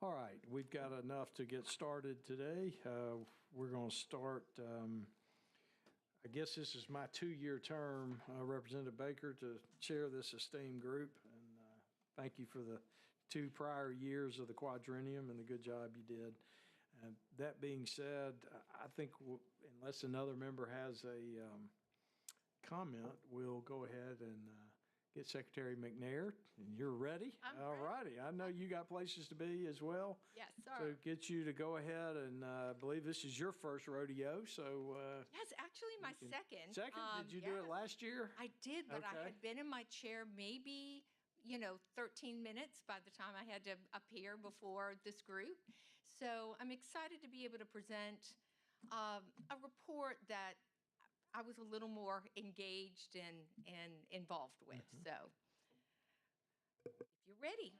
All right, we've got enough to get started today. We're going to start, I guess this is my 2-year term, Representative Baker, to chair this esteemed group. And thank you for the 2 prior years of the quadrennium and the good job you did. That being said, I think unless another member has a comment, we'll go ahead and get Secretary McNair, and you're ready? All righty. I know you got places to be as well. Yes, sir. So get you to go ahead, and I believe this is your first rodeo, so. Yes, actually my second. Second? Did you do it last year? I did, but Okay. I had been in my chair maybe, 13 minutes by the time I had to appear before this group. So I'm excited to be able to present a report that I was a little more engaged and involved with. So if you're ready.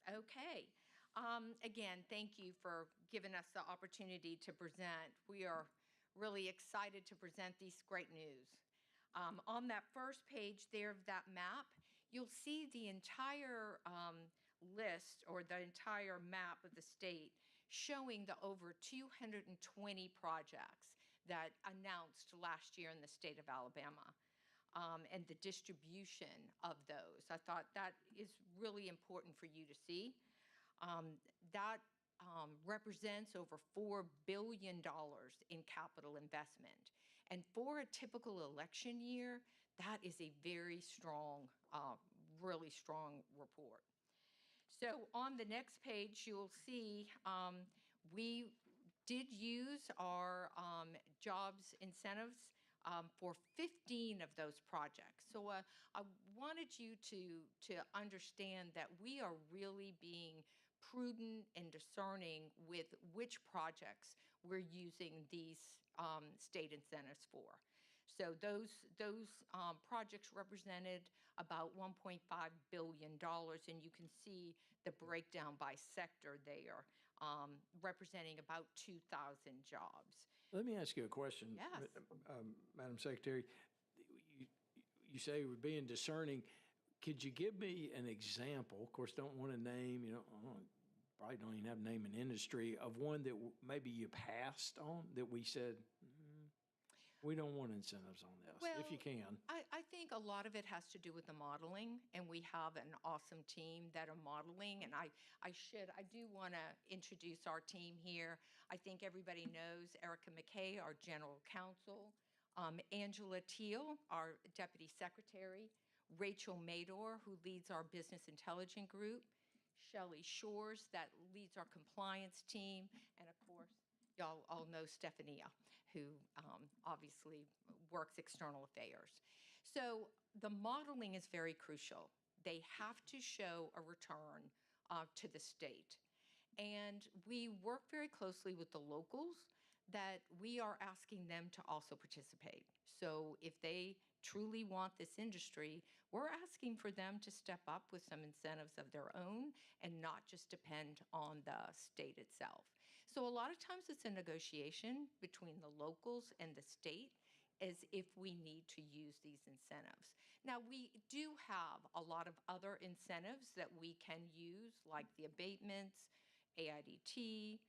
Okay. Again, thank you for giving us the opportunity to present. We are really excited to present these great news. On that first page there of that map, you'll see the entire list or the entire map of the state showing the over 220 projects that announced last year in the state of Alabama. And the distribution of those. I thought that is really important for you to see. That represents over $4 billion in capital investment. And for a typical election year, that is a very strong, really strong report. So on the next page, you'll see we did use our jobs incentives for 15 of those projects. So I wanted you to understand that we are really being prudent and discerning with which projects we're using these state incentives for. So those projects represented about $1.5 billion, and you can see the breakdown by sector there, representing about 2,000 jobs. Let me ask you a question. Yes. Madam Secretary. You say we're being discerning. Could you give me an example? Of course, don't want to name, probably don't even have a name in industry, of one that maybe you passed on that we said, we don't want incentives on this, well, if you can. I think a lot of it has to do with the modeling, and we have an awesome team that are modeling, and I do want to introduce our team here. I think everybody knows Erica McKay, our general counsel, Angela Teal, our deputy secretary, Rachel Mador, who leads our business intelligence group, Shelley Shores, that leads our compliance team, and of course, y'all all know Stephania, who obviously works external affairs. So the modeling is very crucial. They have to show a return to the state. And we work very closely with the locals that we are asking them to also participate. So if they truly want this industry, we're asking for them to step up with some incentives of their own and not just depend on the state itself. So a lot of times it's a negotiation between the locals and the state as if we need to use these incentives. Now, we do have a lot of other incentives that we can use, like the abatements, AIDT,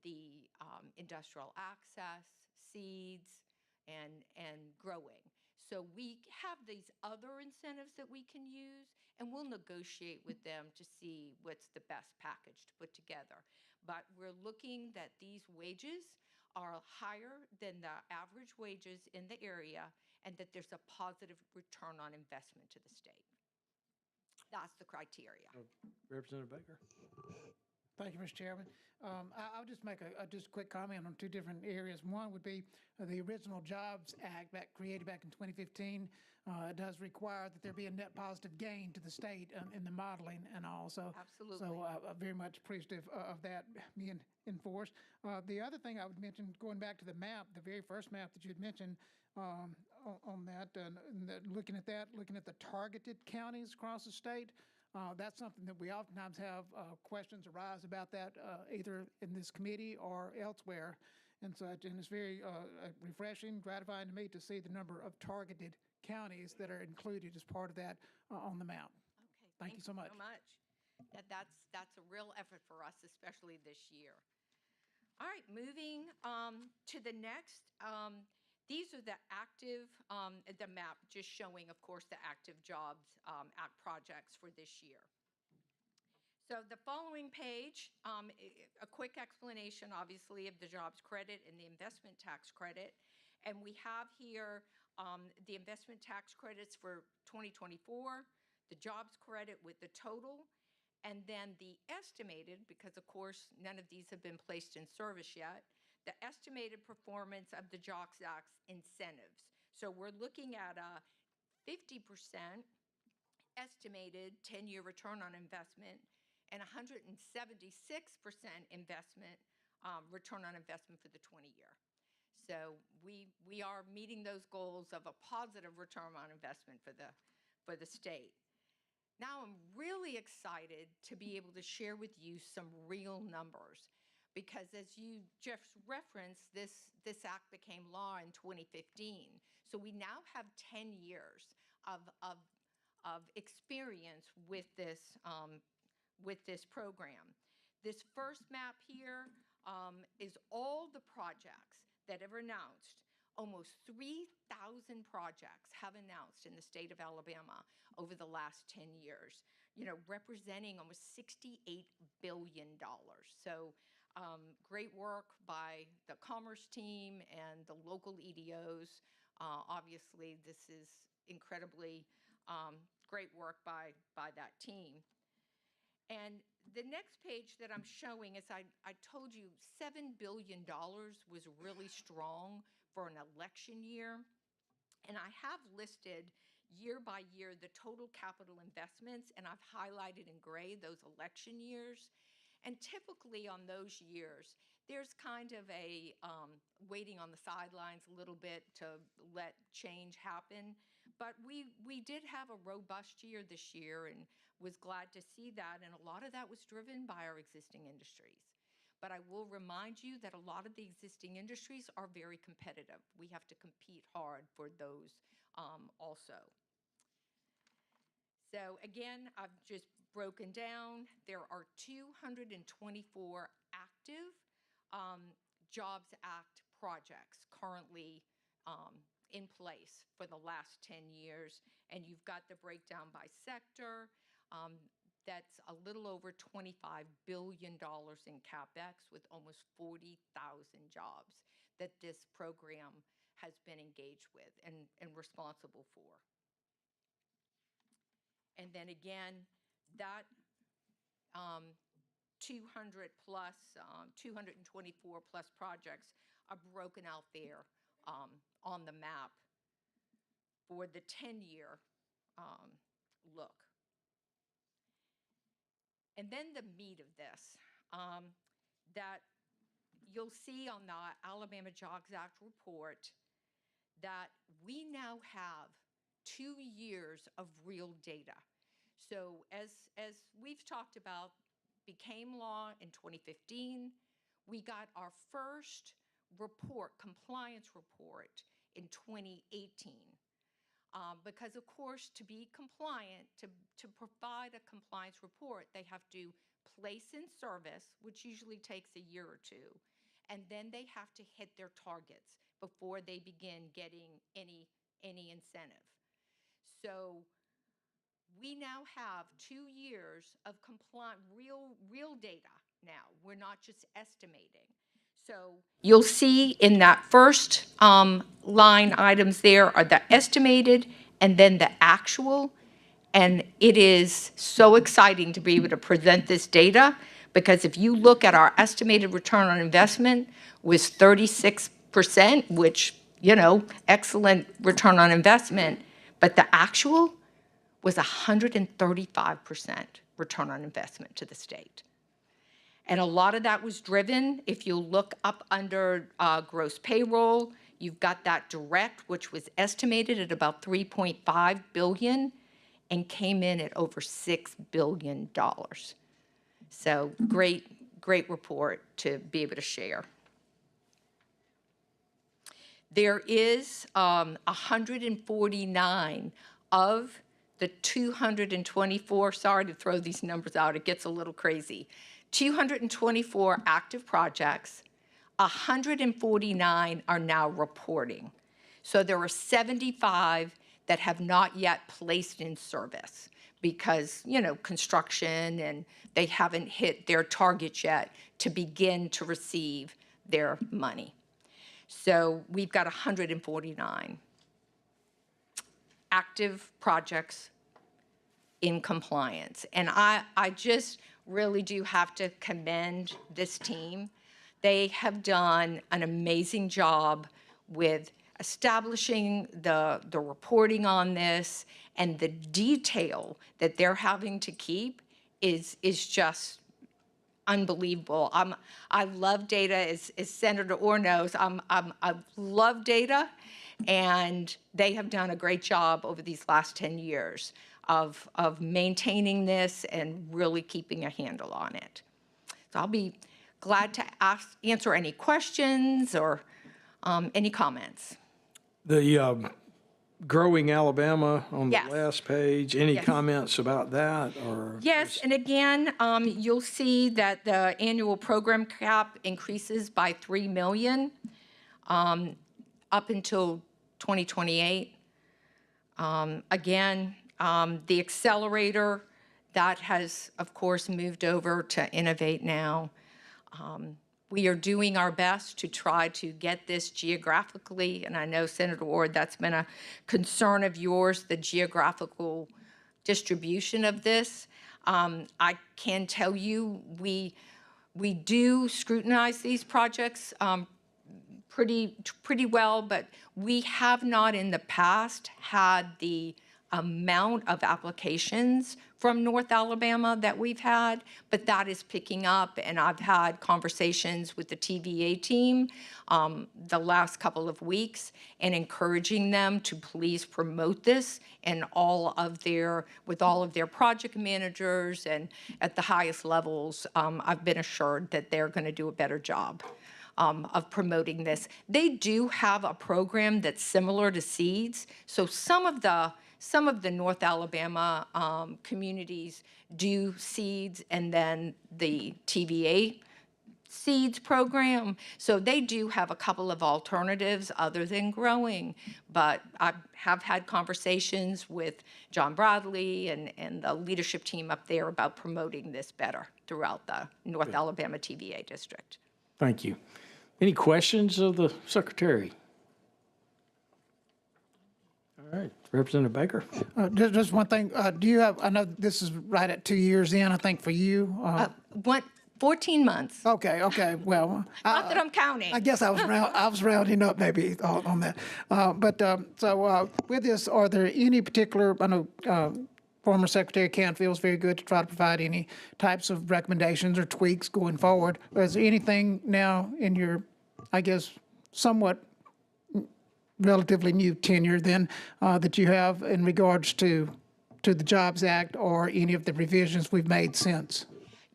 the industrial access, seeds, and growing. So we have these other incentives that we can use, and we'll negotiate with them to see what's the best package to put together. But we're looking that these wages are higher than the average wages in the area, and that there's a positive return on investment to the state. That's the criteria. Representative Baker. Thank you, Mr. Chairman. I'll just make a just quick comment on 2 different areas. One would be the original Jobs Act created back in 2015 does require that there be a net positive gain to the state in the modeling and all. So, absolutely. So very much appreciative of that being enforced. The other thing I would mention, going back to the map, the very first map that you had mentioned on that, looking at the targeted counties across the state. That's something that we oftentimes have questions arise about that either in this committee or elsewhere and such. And it's very refreshing, gratifying to me to see the number of targeted counties that are included as part of that on the map. Okay, Thank you so much. That's a real effort for us, especially this year. All right, moving to the next. These are the active, the map just showing, of course, the active jobs act projects for this year. So the following page, a quick explanation, obviously, of the jobs credit and the investment tax credit. And we have here the investment tax credits for 2024, the jobs credit with the total, and then the estimated, because of course none of these have been placed in service yet, the estimated performance of the Jobs Act incentives. So we're looking at a 50% estimated 10-year return on investment and 176% investment return on investment for the 20-year. So we are meeting those goals of a positive return on investment for the state. Now I'm really excited to be able to share with you some real numbers, because as you just referenced, this act became law in 2015. So we now have 10 years of experience with this program. This first map here is all the projects that have announced. Almost 3,000 projects have announced in the state of Alabama over the last 10 years, representing almost $68 billion. So great work by the Commerce team and the local EDOs. Obviously, this is incredibly great work by that team. And the next page that I'm showing is, I told you $7 billion was really strong for an election year. And I have listed year by year the total capital investments, and I've highlighted in gray those election years. And typically on those years, there's kind of a waiting on the sidelines a little bit to let change happen. But we did have a robust year this year and was glad to see that. And a lot of that was driven by our existing industries. But I will remind you that a lot of the existing industries are very competitive. We have to compete hard for those also. So again, I've just broken down. There are 224 active Jobs Act projects currently in place for the last 10 years. And you've got the breakdown by sector. That's a little over $25 billion in CapEx, with almost 40,000 jobs that this program has been engaged with and responsible for. And then again, that 200 plus, 224 plus projects are broken out there on the map for the 10-year look. And then the meat of this, that you'll see on the Alabama Jobs Act report, that we now have 2 years of real data. So as we've talked about, became law in 2015. We got our first report, compliance report, in 2018. Because of course, to be compliant, to provide a compliance report, they have to place in service, which usually takes a year or two, and then they have to hit their targets before they begin getting any incentive. So we now have 2 years of real data now. We're not just estimating. So you'll see in that first line items there are the estimated and then the actual. And it is so exciting to be able to present this data, because if you look at our estimated return on investment was 36%, which, excellent return on investment, but the actual was 135% return on investment to the state. And a lot of that was driven, if you look up under gross payroll, you've got that direct, which was estimated at about $3.5 billion and came in at over $6 billion. So great report to be able to share. There is 149 of the 224, sorry to throw these numbers out, it gets a little crazy, 224 active projects, 149 are now reporting. So there are 75 that have not yet placed in service because, construction, and they haven't hit their targets yet to begin to receive their money. So we've got 149 active projects in compliance. And I just really do have to commend this team. They have done an amazing job with establishing the reporting on this, and the detail that they're having to keep is just unbelievable. I love data, as Senator Orr knows. I love data, and they have done a great job over these last 10 years of maintaining this and really keeping a handle on it. So I'll be glad to answer any questions or any comments. The Growing Alabama on Yes. the last page, any Yes. comments about that? Or Yes, and again, you'll see that the annual program cap increases by $3 million up until 2028. Again, the accelerator, that has, of course, moved over to Innovate Now. We are doing our best to try to get this geographically, and I know, Senator Ward, that's been a concern of yours, the geographical distribution of this. I can tell you, we do scrutinize these projects pretty well, but we have not in the past had the amount of applications from North Alabama that we've had, but that is picking up, and I've had conversations with the TVA team the last couple of weeks and encouraging them to please promote this and with all of their project managers and at the highest levels. I've been assured that they're going to do a better job of promoting this. They do have a program that's similar to SEEDS, so some of the North Alabama communities do SEEDS and then the TVA SEEDS program. So they do have a couple of alternatives other than growing. But I have had conversations with John Bradley and the leadership team up there about promoting this better throughout the North Alabama TVA district. Thank you. Any questions of the Secretary? All right, Representative Baker. Just one thing, do you have, I know this is right at 2 years in, I think, for you. 14 months. Okay, well. Not that I'm counting. I guess I was rounding up maybe on that. So with this, are there any particular, I know former Secretary Canfield is very good to try to provide any types of recommendations or tweaks going forward. Is there anything now in your, I guess, somewhat relatively new tenure then that you have in regards to the Jobs Act or any of the revisions we've made since?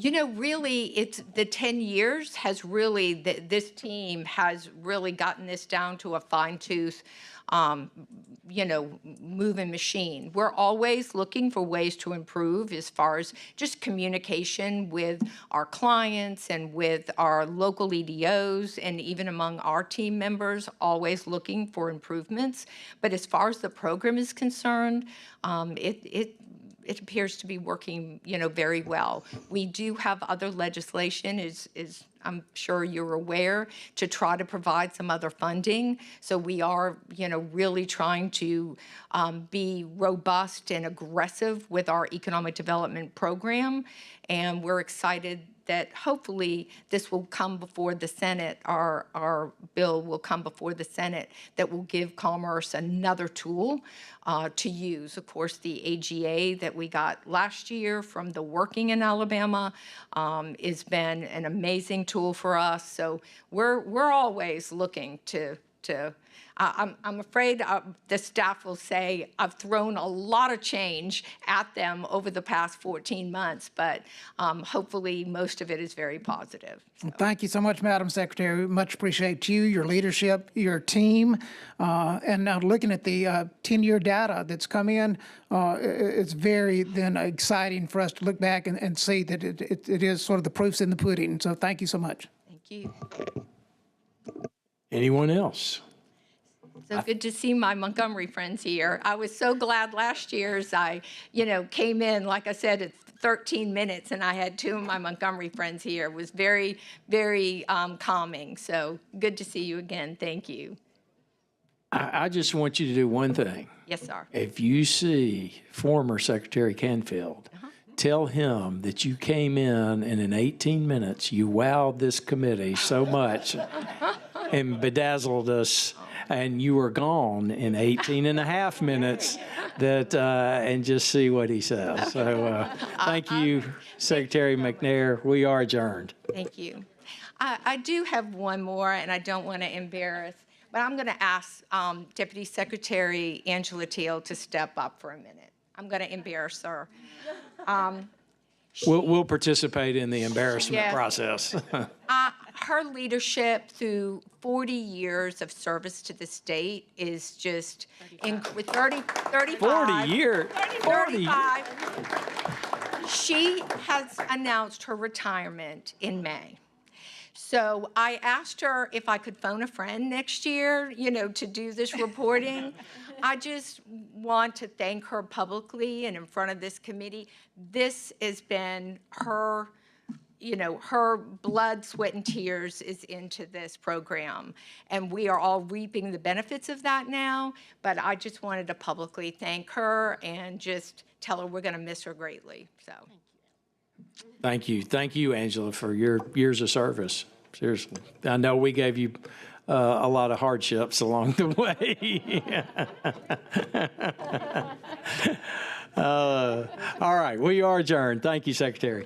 Really, it's the 10 years has really, this team has really gotten this down to a fine-tooth, moving machine. We're always looking for ways to improve as far as just communication with our clients and with our local EDOs and even among our team members, always looking for improvements. But as far as the program is concerned, it appears to be working, very well. We do have other legislation, is I'm sure you're aware, to try to provide some other funding. So we are, really trying to be robust and aggressive with our economic development program. And we're excited that hopefully this will come before the Senate, our bill will come before the Senate that will give Commerce another tool to use. Of course, the AGA that we got last year from the Working in Alabama has been an amazing tool for us. So we're always looking to I'm afraid the staff will say I've thrown a lot of change at them over the past 14 months, but hopefully most of it is very positive. Well, thank you so much, Madam Secretary. We much appreciate you, your leadership, your team. And now looking at the 10-year data that's come in, it's very then exciting for us to look back and see that it is sort of the proof's in the pudding. So thank you so much. Thank you. Anyone else? So good to see my Montgomery friends here. I was so glad last year's I, came in, like I said, at 13 minutes, and I had two of my Montgomery friends here. It was very, very calming. So good to see you again. Thank you. I just want you to do one thing. Yes, sir. If you see former Secretary Canfield, tell him that you came in 18 minutes, you wowed this committee so much and bedazzled us, and you were gone in 18 and a half minutes, and just see what he says. So thank you, Secretary McNair. We are adjourned. Thank you. I do have one more, and I don't want to embarrass, but I'm going to ask Deputy Secretary Angela Teal to step up for a minute. I'm going to embarrass her. We'll participate in the embarrassment process. Her leadership through 40 years of service to the state is just 35. 40 years. 35. She has announced her retirement in May. So I asked her if I could phone a friend next year, to do this reporting. I just want to thank her publicly and in front of this committee. This has been her, her blood, sweat, and tears is into this program. And we are all reaping the benefits of that now. But I just wanted to publicly thank her and just tell her we're going to miss her greatly. So. Thank you. Thank you, Angela, for your years of service. Seriously. I know we gave you a lot of hardships along the way. All right. We are adjourned. Thank you, Secretary.